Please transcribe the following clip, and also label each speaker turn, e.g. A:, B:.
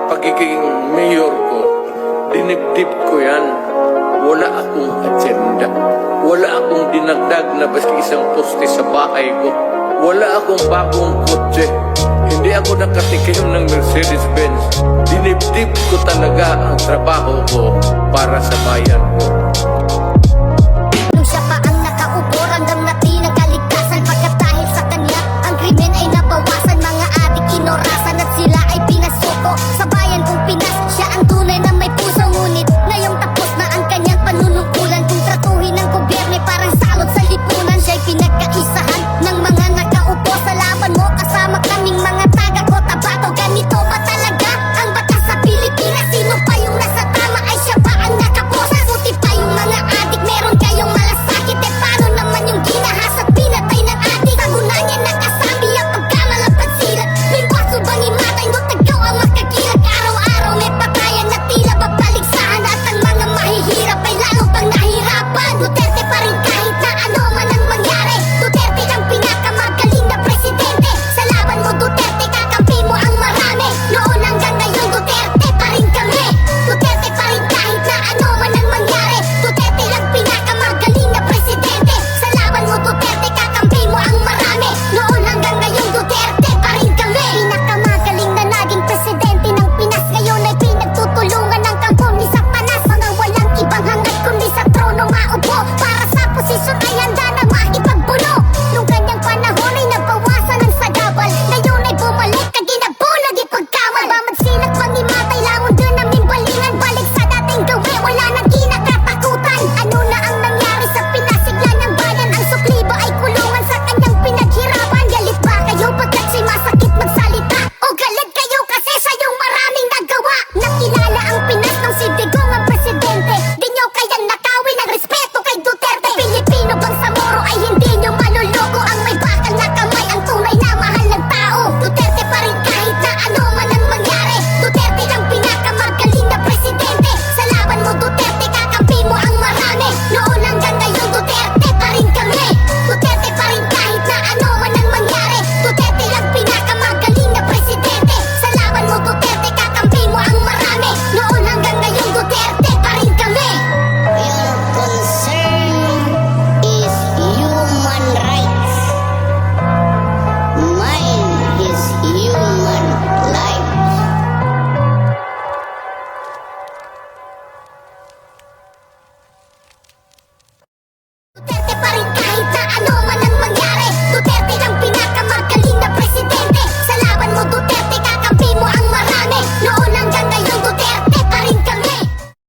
A: Pagiging mayor ko, dinibdib ko yan. Wala akong agenda. Wala akong dinagdag na baski isang poste sa bahay ko. Wala akong bagong kotse. Hindi ako nakatikim ng Mercedes-Benz. Dinibdib ko talaga ang trabaho ko para sa bayan ko.
B: Nung siya pa ang nakaupo, ramdam natin ang kaligtasan. Pagkat dahil sa kanya, ang krimen ay nabawasan. Mga adik inorasan at sila ay pinasuko sa